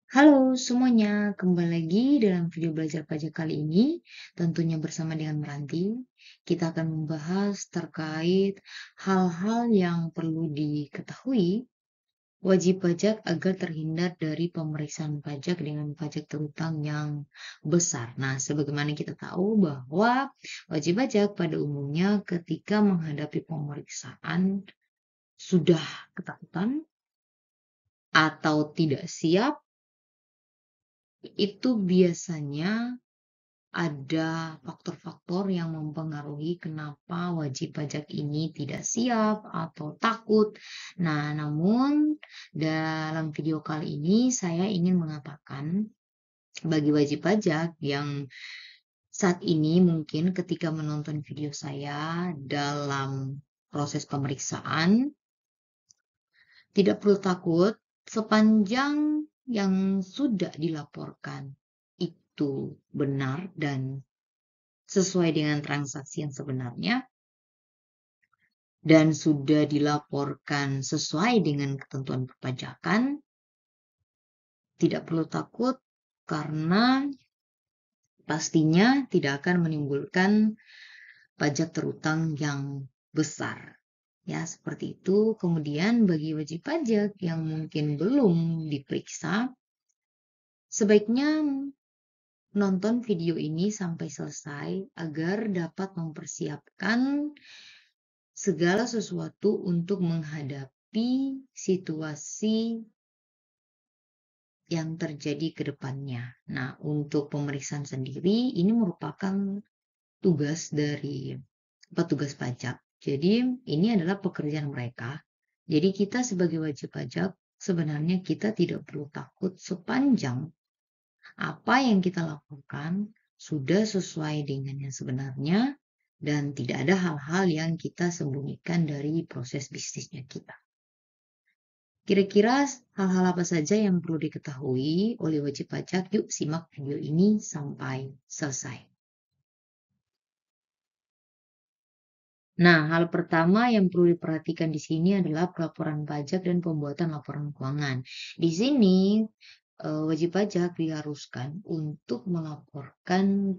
Halo semuanya, kembali lagi dalam video belajar pajak kali ini, tentunya bersama dengan Meranti. Kita akan membahas terkait hal-hal yang perlu diketahui wajib pajak agar terhindar dari pemeriksaan pajak dengan pajak terutang yang besar. Nah, sebagaimana kita tahu bahwa wajib pajak pada umumnya ketika menghadapi pemeriksaan sudah ketakutan atau tidak siap, itu biasanya ada faktor-faktor yang mempengaruhi kenapa wajib pajak ini tidak siap atau takut. Nah, namun dalam video kali ini saya ingin mengatakan bagi wajib pajak yang saat ini mungkin ketika menonton video saya dalam proses pemeriksaan, tidak perlu takut sepanjang yang sudah dilaporkan itu benar dan sesuai dengan transaksi yang sebenarnya dan sudah dilaporkan sesuai dengan ketentuan perpajakan, tidak perlu takut karena pastinya tidak akan menimbulkan pajak terutang yang besar. Ya, seperti itu. Kemudian bagi wajib pajak yang mungkin belum diperiksa, sebaiknya nonton video ini sampai selesai agar dapat mempersiapkan segala sesuatu untuk menghadapi situasi yang terjadi ke depannya. Nah, untuk pemeriksaan sendiri ini merupakan tugas dari petugas pajak. Jadi, ini adalah pekerjaan mereka. Jadi, kita sebagai wajib pajak sebenarnya kita tidak perlu takut sepanjang apa yang kita lakukan sudah sesuai dengan yang sebenarnya dan tidak ada hal-hal yang kita sembunyikan dari proses bisnisnya kita. Kira-kira hal-hal apa saja yang perlu diketahui oleh wajib pajak? Yuk simak video ini sampai selesai. Nah, hal pertama yang perlu diperhatikan di sini adalah pelaporan pajak dan pembuatan laporan keuangan. Di sini wajib pajak diharuskan untuk melaporkan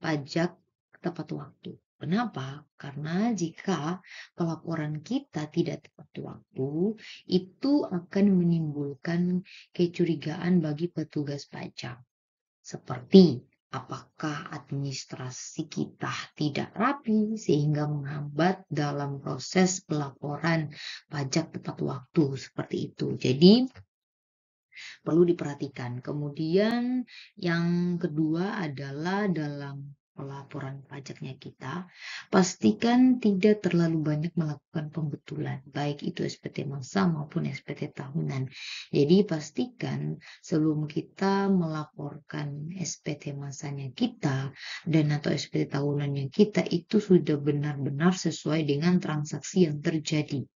pajak tepat waktu. Kenapa? Karena jika pelaporan kita tidak tepat waktu, itu akan menimbulkan kecurigaan bagi petugas pajak. Seperti apakah administrasi kita tidak rapi sehingga menghambat dalam proses pelaporan pajak tepat waktu, seperti itu. Jadi perlu diperhatikan. Kemudian yang kedua adalah dalam pelaporan pajaknya kita, pastikan tidak terlalu banyak melakukan pembetulan, baik itu SPT masa maupun SPT tahunan. Jadi pastikan sebelum kita melaporkan SPT masanya kita dan atau SPT tahunannya kita itu sudah benar-benar sesuai dengan transaksi yang terjadi.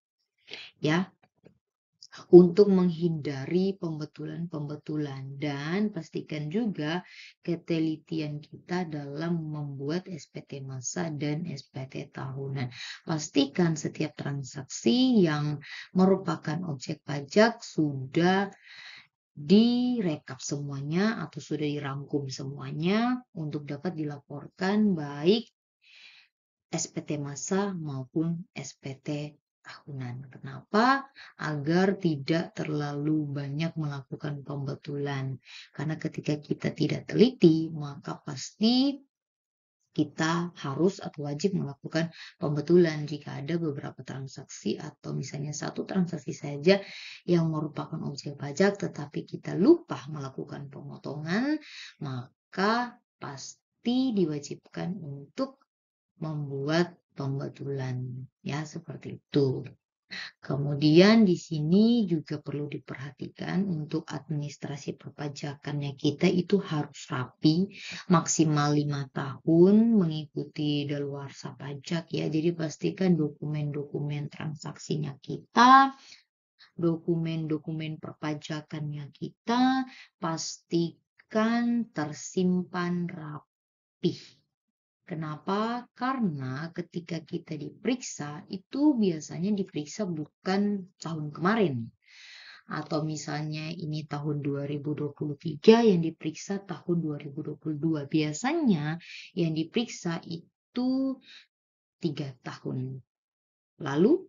Ya, untuk menghindari pembetulan-pembetulan dan pastikan juga ketelitian kita dalam membuat SPT masa dan SPT tahunan. Pastikan setiap transaksi yang merupakan objek pajak sudah direkap semuanya atau sudah dirangkum semuanya untuk dapat dilaporkan baik SPT masa maupun SPT tahunan. Kenapa? Agar tidak terlalu banyak melakukan pembetulan. Karena ketika kita tidak teliti, maka pasti kita harus atau wajib melakukan pembetulan jika ada beberapa transaksi atau misalnya satu transaksi saja yang merupakan objek pajak tetapi kita lupa melakukan pemotongan, maka pasti diwajibkan untuk membuat pembetulan, ya seperti itu. Kemudian di sini juga perlu diperhatikan untuk administrasi perpajakannya kita itu harus rapi, maksimal 5 tahun mengikuti daluarsa pajak ya. Jadi pastikan dokumen-dokumen transaksinya kita, dokumen-dokumen perpajakannya kita, pastikan tersimpan rapi. Kenapa? Karena ketika kita diperiksa, itu biasanya diperiksa bukan tahun kemarin atau misalnya ini tahun 2023 yang diperiksa tahun 2022. Biasanya yang diperiksa itu 3 tahun lalu,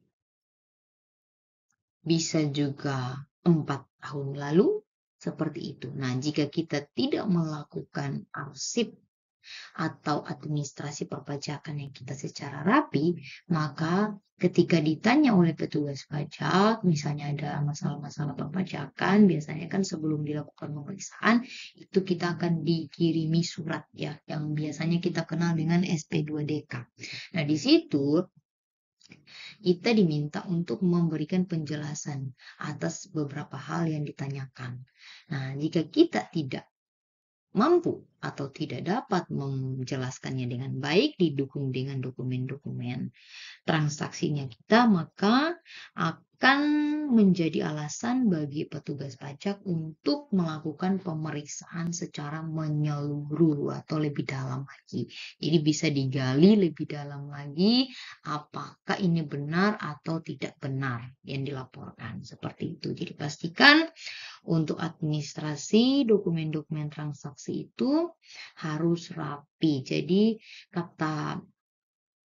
bisa juga 4 tahun lalu, seperti itu. Nah, jika kita tidak melakukan arsip atau administrasi perpajakan yang kita secara rapi, maka ketika ditanya oleh petugas pajak, misalnya ada masalah-masalah perpajakan, biasanya kan sebelum dilakukan pemeriksaan, itu kita akan dikirimi surat ya, yang biasanya kita kenal dengan SP2DK. Nah, di situ kita diminta untuk memberikan penjelasan atas beberapa hal yang ditanyakan. Nah, jika kita tidak mampu atau tidak dapat menjelaskannya dengan baik, didukung dengan dokumen-dokumen transaksinya kita, maka akan menjadi alasan bagi petugas pajak untuk melakukan pemeriksaan secara menyeluruh atau lebih dalam lagi. Jadi bisa digali lebih dalam lagi apakah ini benar atau tidak benar yang dilaporkan. Seperti itu. Jadi pastikan untuk administrasi dokumen-dokumen transaksi itu harus rapi. Jadi kata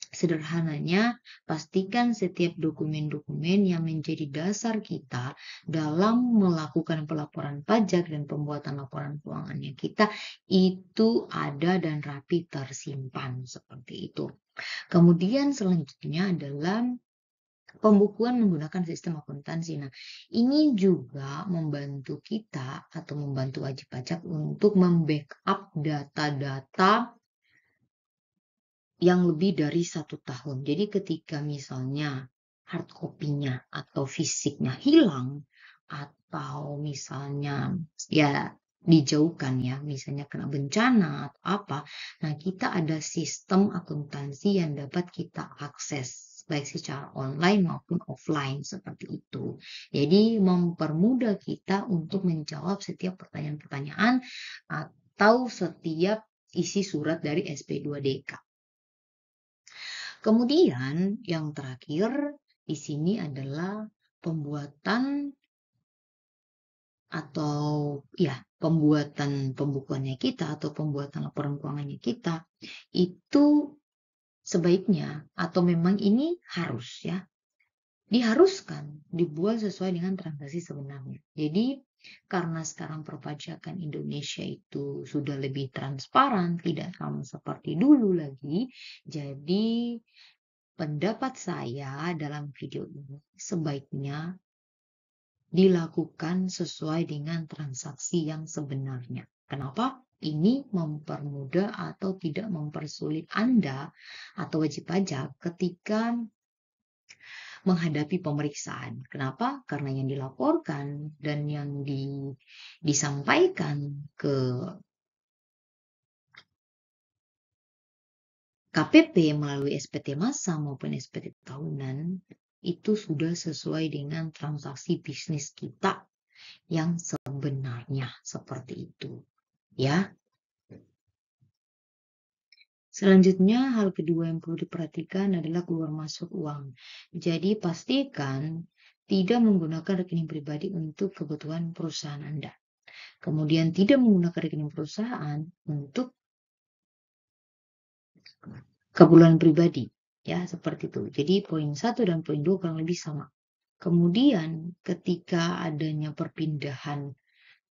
sederhananya, pastikan setiap dokumen-dokumen yang menjadi dasar kita dalam melakukan pelaporan pajak dan pembuatan laporan keuangannya kita itu ada dan rapi tersimpan seperti itu. Kemudian selanjutnya adalah pembukuan menggunakan sistem akuntansi. Nah, ini juga membantu kita atau membantu wajib pajak untuk membackup data-data yang lebih dari 1 tahun. Jadi ketika misalnya hard copy-nya atau fisiknya hilang, atau misalnya ya dijauhkan ya, misalnya kena bencana atau apa, nah kita ada sistem akuntansi yang dapat kita akses, baik secara online maupun offline seperti itu. Jadi mempermudah kita untuk menjawab setiap pertanyaan-pertanyaan atau setiap isi surat dari SP2DK. Kemudian yang terakhir di sini adalah pembuatan atau ya pembuatan pembukuannya kita atau pembuatan laporan keuangannya kita itu sebaiknya atau memang ini harus ya diharuskan dibuat sesuai dengan transaksi sebenarnya. Jadi karena sekarang perpajakan Indonesia itu sudah lebih transparan, tidak sama seperti dulu lagi, jadi pendapat saya dalam video ini sebaiknya dilakukan sesuai dengan transaksi yang sebenarnya. Kenapa? Ini mempermudah atau tidak mempersulit Anda atau wajib pajak ketika menghadapi pemeriksaan. Kenapa? Karena yang dilaporkan dan yang disampaikan ke KPP melalui SPT massa maupun SPT tahunan itu sudah sesuai dengan transaksi bisnis kita yang sebenarnya seperti itu. Ya. Selanjutnya, hal kedua yang perlu diperhatikan adalah keluar masuk uang. Jadi pastikan tidak menggunakan rekening pribadi untuk kebutuhan perusahaan Anda. Kemudian tidak menggunakan rekening perusahaan untuk keperluan pribadi. Ya, seperti itu. Jadi poin 1 dan poin 2 kurang lebih sama. Kemudian ketika adanya perpindahan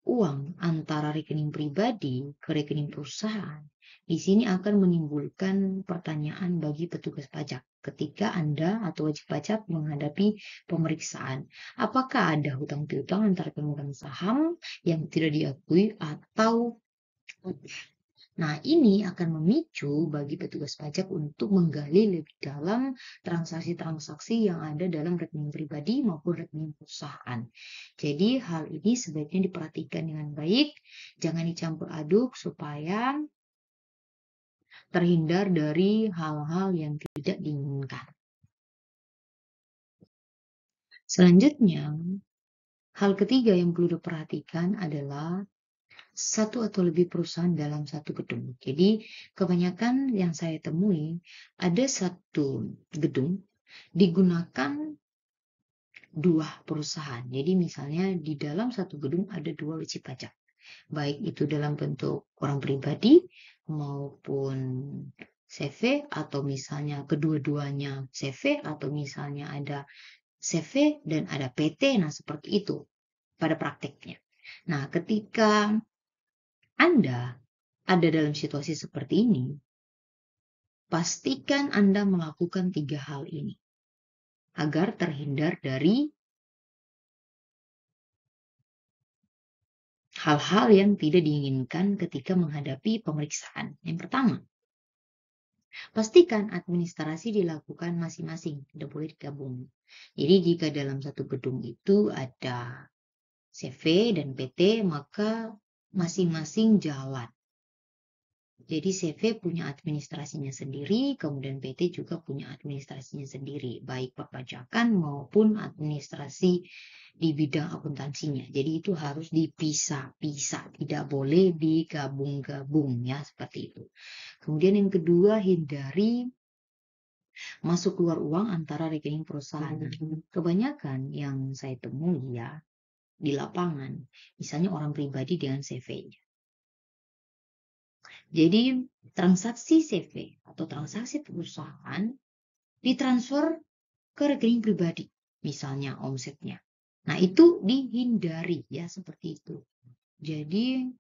uang antara rekening pribadi ke rekening perusahaan, di sini akan menimbulkan pertanyaan bagi petugas pajak ketika Anda atau wajib pajak menghadapi pemeriksaan. Apakah ada hutang piutang antara pemegang saham yang tidak diakui atau Nah, ini akan memicu bagi petugas pajak untuk menggali lebih dalam transaksi-transaksi yang ada dalam rekening pribadi maupun rekening perusahaan. Jadi, hal ini sebaiknya diperhatikan dengan baik, jangan dicampur aduk supaya terhindar dari hal-hal yang tidak diinginkan. Selanjutnya, hal ketiga yang perlu diperhatikan adalah satu atau lebih perusahaan dalam satu gedung. Jadi kebanyakan yang saya temui ada satu gedung digunakan dua perusahaan. Jadi misalnya di dalam satu gedung ada dua wajib pajak, baik itu dalam bentuk orang pribadi maupun CV, atau misalnya kedua-duanya CV, atau misalnya ada CV dan ada PT. Nah, seperti itu pada praktiknya. Nah, ketika Anda ada dalam situasi seperti ini, pastikan Anda melakukan 3 hal ini agar terhindar dari hal-hal yang tidak diinginkan ketika menghadapi pemeriksaan. Yang pertama, pastikan administrasi dilakukan masing-masing, tidak boleh digabung. Jadi jika dalam satu gedung itu ada CV dan PT, maka masing-masing jalan. Jadi CV punya administrasinya sendiri, kemudian PT juga punya administrasinya sendiri, baik perpajakan maupun administrasi di bidang akuntansinya. Jadi itu harus dipisah-pisah, tidak boleh digabung-gabung ya, seperti itu. Kemudian yang kedua, hindari masuk keluar uang antara rekening perusahaan. Kebanyakan yang saya temui ya di lapangan, misalnya orang pribadi dengan CV-nya. Jadi transaksi CV atau transaksi perusahaan ditransfer ke rekening pribadi, misalnya omsetnya. Nah, itu dihindari ya, seperti itu. Jadi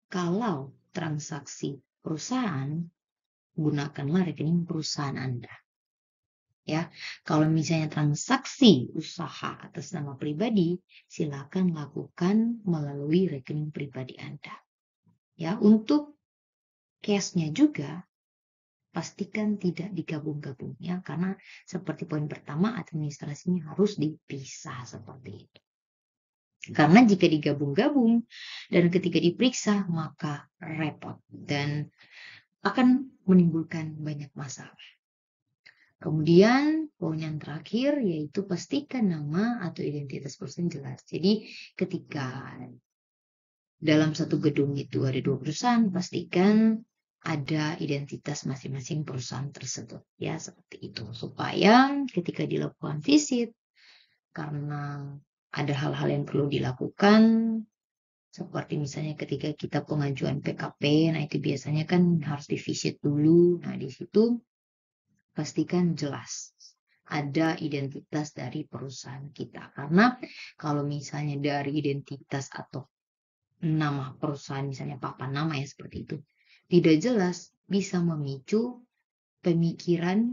kalau transaksi perusahaan, gunakanlah rekening perusahaan Anda. Ya, kalau misalnya transaksi usaha atas nama pribadi, silakan lakukan melalui rekening pribadi Anda. Ya, untuk cashnya juga pastikan tidak digabung-gabung ya, karena seperti poin pertama, administrasinya harus dipisah seperti itu. Karena jika digabung-gabung dan ketika diperiksa maka repot dan akan menimbulkan banyak masalah. Kemudian poin yang terakhir yaitu pastikan nama atau identitas perusahaan jelas. Jadi ketika dalam satu gedung itu ada dua perusahaan, pastikan ada identitas masing-masing perusahaan tersebut ya, seperti itu, supaya ketika dilakukan visit, karena ada hal-hal yang perlu dilakukan seperti misalnya ketika kita pengajuan PKP, nah itu biasanya kan harus divisit dulu. Nah, di situ pastikan jelas ada identitas dari perusahaan kita. Karena kalau misalnya dari identitas atau nama perusahaan, misalnya papan nama ya seperti itu, tidak jelas, bisa memicu pemikiran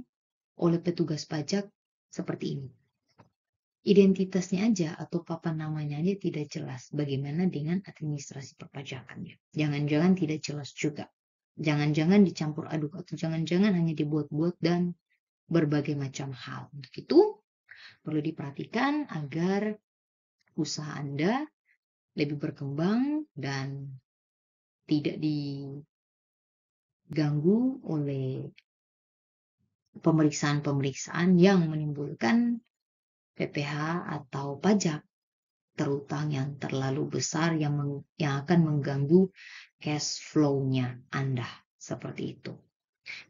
oleh petugas pajak seperti ini. Identitasnya aja atau papan namanya aja tidak jelas. Bagaimana dengan administrasi perpajakannya? Jangan-jangan tidak jelas juga. Jangan-jangan dicampur aduk atau jangan-jangan hanya dibuat-buat dan berbagai macam hal. Untuk itu perlu diperhatikan agar usaha Anda lebih berkembang dan tidak diganggu oleh pemeriksaan-pemeriksaan yang menimbulkan PPh atau pajak terutang yang terlalu besar yang akan mengganggu cash flow-nya Anda. Seperti itu.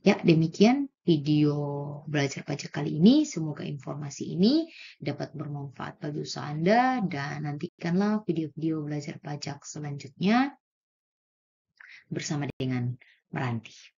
Ya, demikian video belajar pajak kali ini. Semoga informasi ini dapat bermanfaat bagi usaha Anda dan nantikanlah video-video belajar pajak selanjutnya bersama dengan Meranti.